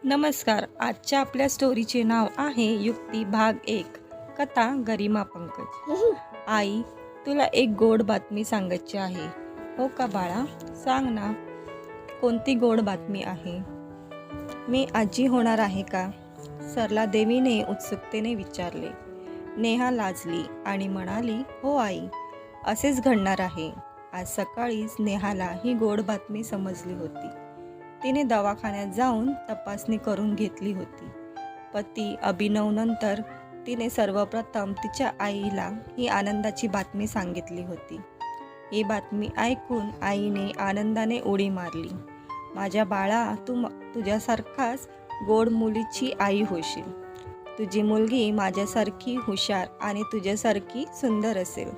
नमस्कार. आजच्या आपल्या स्टोरीचे नाव आहे युक्ती भाग 1. कथा गरिमा पंकज. आई, तुला एक गोड बातमी सांगायची आहे. हो का बाळा? सांग ना, कोणती गोड बातमी आहे? मी आजी होणार आहे का? सरला देवीने उत्सुकतेने विचारले. नेहा लाजली आणि म्हणाली, हो आई, असेच घडणार आहे. आज सकाळीच नेहाला ही गोड बातमी समजली होती. तिने दवाखान्यात जाऊन तपासणी करून घेतली होती. पती अभिनवनंतर तिने सर्वप्रथम तिच्या आईला ही आनंदाची बातमी सांगितली होती. ही बातमी ऐकून आईने आनंदाने उडी मारली. माझ्या बाळा, तू तुझ्यासारखाच गोड मुलीची आई होशील. तुझी मुलगी माझ्यासारखी हुशार आणि तुझ्यासारखी सुंदर असेल.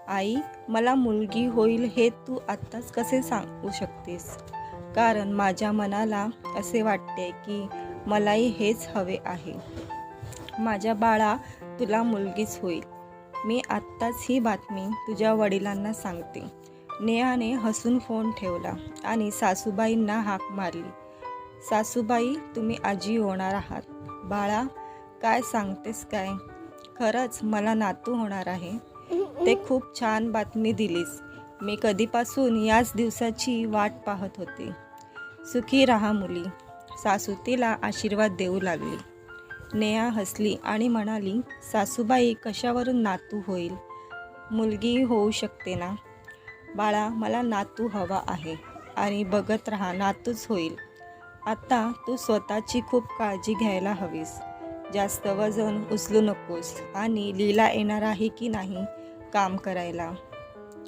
आई, मला मुलगी होईल हे तू आत्ताच कसे सांगू शकतेस? कारण माझ्या मनाला असे वाटते की मलाही हेच हवे आहे. माझ्या बाळा, तुला मुलगीच होईल. मी आत्ताच ही बातमी तुझ्या वडिलांना सांगते. नेहाने हसून फोन ठेवला आणि सासूबाईंना हाक मारली. सासूबाई, तुम्ही आजी होणार आहात. बाळा, काय सांगतेस काय? खरंच मला नातू होणार आहे. ते खूप छान बातमी दिलीस. मी कधीपासून याच दिवसाची वाट पाहत होते. सुखी राहा मुली. सासू तिला आशीर्वाद देऊ लागली. नेहा हसली आणि म्हणाली, सासूबाई, कशावरून नातू होईल? मुलगी होऊ शकते ना? बाळा, मला नातू हवा आहे आणि बघत राहा, नातूच होईल. आता तू स्वतःची खूप काळजी घ्यायला हवीस. जास्त वजन उचलू नकोस. आणि लीला येणार आहे की नाही काम करायला?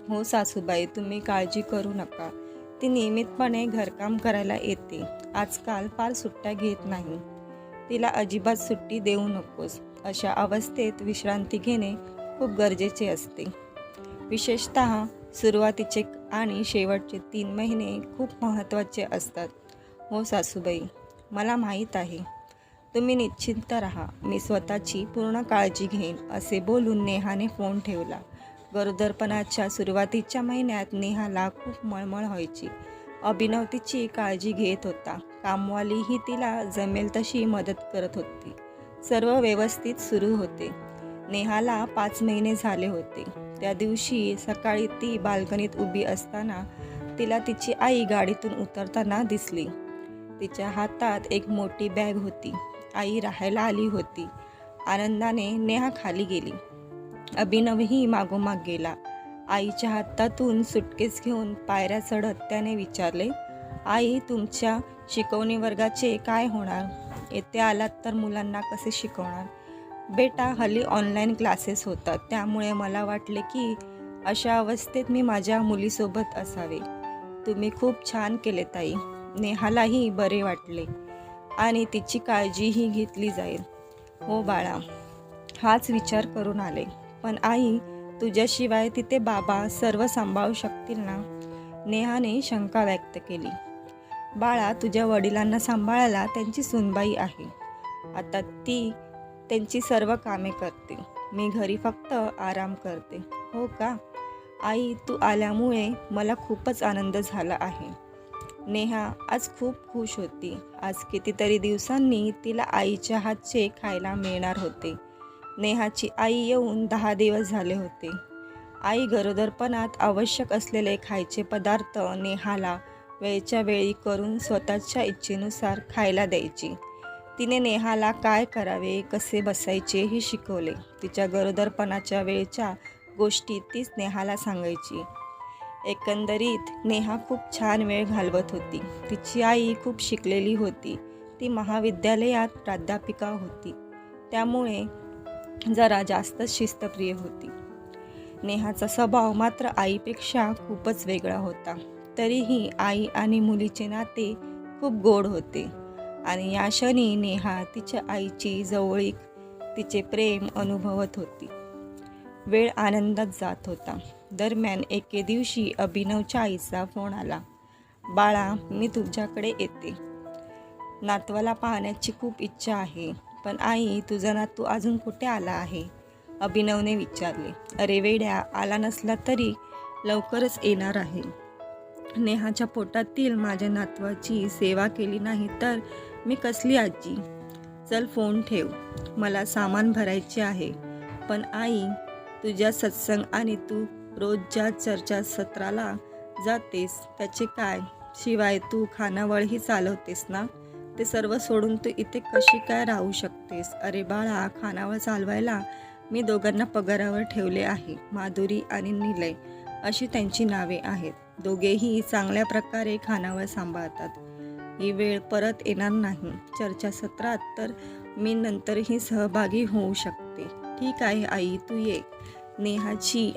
हो सासूबाई, तुम्ही काळजी करू नका. ती नियमितपणे घरकाम करायला येते. आजकाल फार सुट्ट्या घेत नाही. तिला अजिबात सुट्टी देऊ नकोस. अशा अवस्थेत विश्रांती घेणे खूप गरजेचे असते. विशेषतः सुरुवातीचे आणि शेवटचे 3 महिने खूप महत्त्वाचे असतात. हो सासूबाई, मला माहीत आहे. तुम्ही निश्चिंत राहा. मी स्वतःची पूर्ण काळजी घेईन. असे बोलून नेहाने फोन ठेवला. गरोदरपणाच्या सुरुवातीच्या महिन्यात नेहाला खूप मळमळ व्हायची. अभिनव तिची काळजी घेत होता. कामवालीही तिला जमेल तशी मदत करत होती. सर्व व्यवस्थित सुरू होते. नेहाला 5 महिने झाले होते. त्या दिवशी सकाळी ती बाल्कनीत उभी असताना तिला तिची आई गाडीतून उतरताना दिसली. तिच्या हातात एक मोठी बॅग होती. आई राहायला आली होती. आनंदाने नेहा खाली गेली. अभिनवही मागोमाग गेला. आईच्या हातातून सुटकेस घेऊन पायऱ्या चढत त्याने विचारले, आई, तुमच्या शिकवणी वर्गाचे काय होणार? येथे आलात तर मुलांना कसे शिकवणार? बेटा, हल्ली ऑनलाईन क्लासेस होतात, त्यामुळे मला वाटले की अशा अवस्थेत मी माझ्या मुलीसोबत असावे. तुम्ही खूप छान केले ताई. नेहालाही बरे वाटले आणि तिची काळजीही घेतली जाईल. हो बाळा, हाच विचार करून आले. पण आई, तुझ्याशिवाय तिथे बाबा सर्व सांभाळू शकतील ना? नेहाने शंका व्यक्त केली. बाळा, तुझ्या वडिलांना सांभाळायला त्यांची सूनबाई आहे. आता ती त्यांची सर्व कामे करते. मी घरी फक्त आराम करते. हो का? आई, तू आल्यामुळे मला खूपच आनंद झाला आहे. नेहा आज खूप खुश होती. आज कितीतरी दिवसांनी तिला आईच्या हातचे खायला मिळणार होते. नेहाची आई येऊन 10 दिवस झाले होते. आई गरोदरपणात आवश्यक असलेले खायचे पदार्थ नेहाला वेळच्या वेळी करून स्वतःच्या इच्छेनुसार खायला द्यायची. तिने नेहाला काय करावे, कसे बसायचे हे शिकवले. तिच्या गरोदरपणाच्या वेळच्या गोष्टी तीच नेहाला सांगायची. एकंदरीत नेहा खूप छान वेळ घालवत होती. तिची आई खूप शिकलेली होती. ती महाविद्यालयात प्राध्यापिका होती. त्यामुळे जरा जास्तच शिस्तप्रिय होती. नेहाचा स्वभाव मात्र आईपेक्षा खूपच वेगळा होता. तरीही आई आणि मुलीचे नाते खूप गोड होते आणि या क्षणी नेहा तिच्या आईची जवळीक, तिचे प्रेम अनुभवत होती. वेळ आनंदात जात होता. दरम्यान एके दिवशी अभिनवच्या आईचा फोन आला. बाळा, मी तुझ्याकडे येते. नातवाला पाहण्याची खूप इच्छा आहे. पण आई, तुझा नातू अजून कुठे आला आहे? अभिनवने विचारले. अरे वेड्या, आला नसला तरी लवकरच येणार आहे. नेहाच्या पोटातील माझ्या नातवाची सेवा केली नाही तर मी कसली आजी. चल फोन ठेव, मला सामान भरायचे आहे. पण आई, तुझ्या सत्संग आणि तू रोज ज्या चर्चासत्राला जातेस त्याचे काय? शिवाय तू खानावळही चालवतेस ना, ते सर्व सोडून तू इथे कशी काय राहू शकतेस? अरे बाळा, खानावळ चालवायला मी दोघांना पगारावर ठेवले आहे. माधुरी आणि निलय अशी त्यांची नावे आहेत. दोघेही चांगल्या प्रकारे खानावळ सांभाळतात. ही वेळ परत येणार नाही. चर्चासत्रात तर मी नंतरही सहभागी होऊ शकते. ठीक आहे आई, तू ये. नेहाची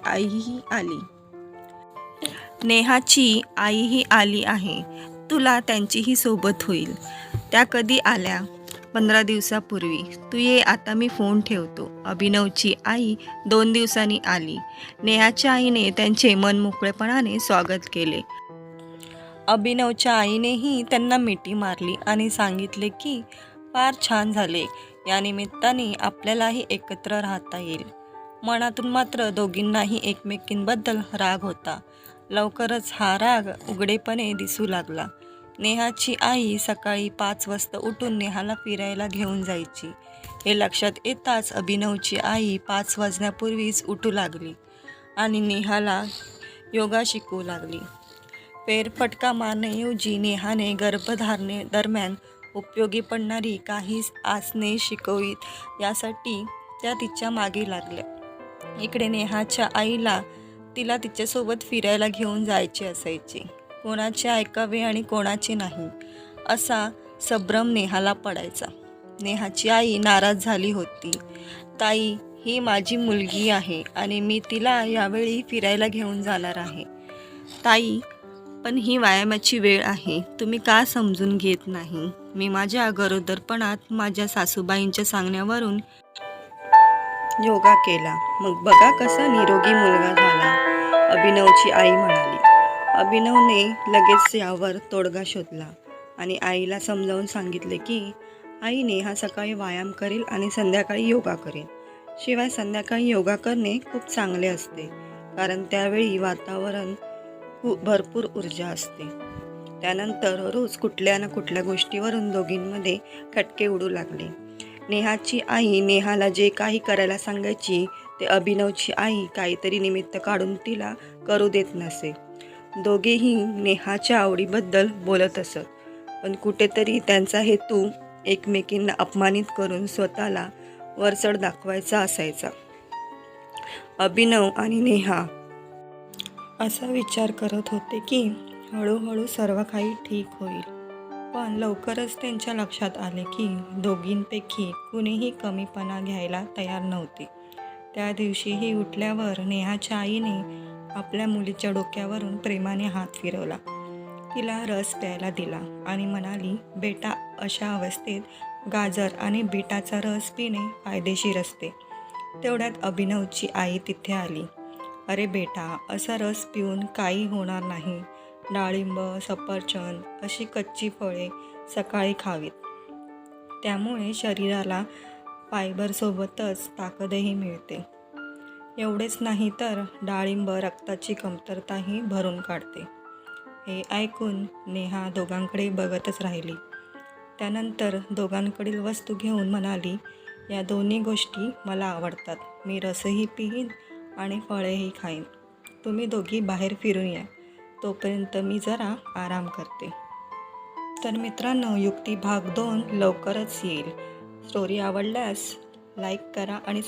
आईही आली आहे. तुला त्यांचीही सोबत होईल. त्या कधी आल्या? 15 दिवसापूर्वी. तू ये आता, मी फोन ठेवतो. अभिनवची आई 2 दिवसांनी आली. नेहाच्या आईने त्यांचे मनमोकळेपणाने स्वागत केले. अभिनवच्या आईनेही त्यांना मिठी मारली आणि सांगितले की फार छान झाले. या निमित्ताने आपल्यालाही एकत्र राहता येईल. मनातून मात्र दोघींनाही एकमेकींबद्दल राग होता. लवकरच हा राग उघडेपणे दिसू लागला. नेहाची आई सकाळी 5 वाजता उठून नेहाला फिरायला घेऊन जायची. हे लक्षात येताच अभिनवची आई 5 वाजण्यापूर्वीच उठू लागली आणि नेहाला योगा शिकवू लागली. फेरफटका मारण्याऐवजी नेहाने गर्भधारणे दरम्यान उपयोगी पडणारी काही आसने शिकवीत यासाठी त्या तिच्या मागे लागल्या. इकडे नेहाच्या आईला तिला तिच्यासोबत फिरायला घेऊन जायचे असायचे. कोणाचे ऐकावे आणि कोणाचे नाही असा संभ्रम नेहाला पडायचा. नेहाची आई नाराज झाली होती. ताई, ही माझी मुलगी आहे आणि मी तिला यावेळी फिरायला घेऊन जाणार आहे. ताई, पण ही व्यायामाची वेळ आहे. तुम्ही का समजून घेत नाही? मी माझ्या गरोदरपणात माझ्या सासूबाईंच्या सांगण्यावरून योगा केला. मग बघा कसा निरोगी मुलगा झाला, अभिनवची आई म्हणाली. अभिनवने लगेच यावर तोडगा शोधला आणि आईला समजावून सांगितले की आई, नेहा सकाळी व्यायाम करेल आणि संध्याकाळी योगा करेल. शिवाय संध्याकाळी योगा करणे खूप चांगले असते, कारण त्यावेळी वातावरण भरपूर ऊर्जा असते. त्यानंतर रोज कुठल्या ना कुठल्या गोष्टीवरून दोघींमध्ये खटके उडू लागले. नेहाची आई नेहाला जे काही करायला सांगायची ते अभिनवची आई काहीतरी निमित्त काढून तिला करू देत नसे. दोघेही नेहाच्या आवडीबद्दल बोलत असत, पण कुठेतरी त्यांचा हेतू एकमेकींना अपमानित करून स्वतःला वरचढ दाखवायचा असायचा. अभिनव आणि नेहा असा विचार करत होते की हळूहळू सर्व काही ठीक होईल. पण लवकरच त्यांच्या लक्षात आले की दोघींपैकी कुणीही कमीपणा घ्यायला तयार नव्हते. त्या दिवशीही उठल्यावर नेहाच्या आईने आपल्या मुलीच्या डोक्यावरून प्रेमाने हात फिरवला. तिला रस प्यायला दिला आणि म्हणाली, बेटा, अशा अवस्थेत गाजर आणि बीटाचा रस पिणे फायदेशीर असते. तेवढ्यात अभिनवची आई तिथे आली. अरे बेटा, असा रस पिऊन काही होणार नाही. डाळिंब, सफरचंद अशी कच्ची फळे सकाळी खावीत. त्यामुळे शरीराला फायबरसोबतच ताकदही मिळते. एवढेच नाही तर डाळिंब रक्ताची कमतरताही भरून काढते. हे ऐकून नेहा दोघांकडे बघतच राहिली. त्यानंतर दोघांकडील वस्तू घेऊन म्हणाली, या दोन्ही गोष्टी मला आवडतात. मी रसही पिईन आणि फळेही खाईन. तुम्ही दोघी बाहेर फिरून या, तोपर्यंत मी जरा आराम करते. तर मित्रांनो, युक्ती भाग 2 लवकरच येईल. स्टोरी आवडल्यास लाईक करा आणि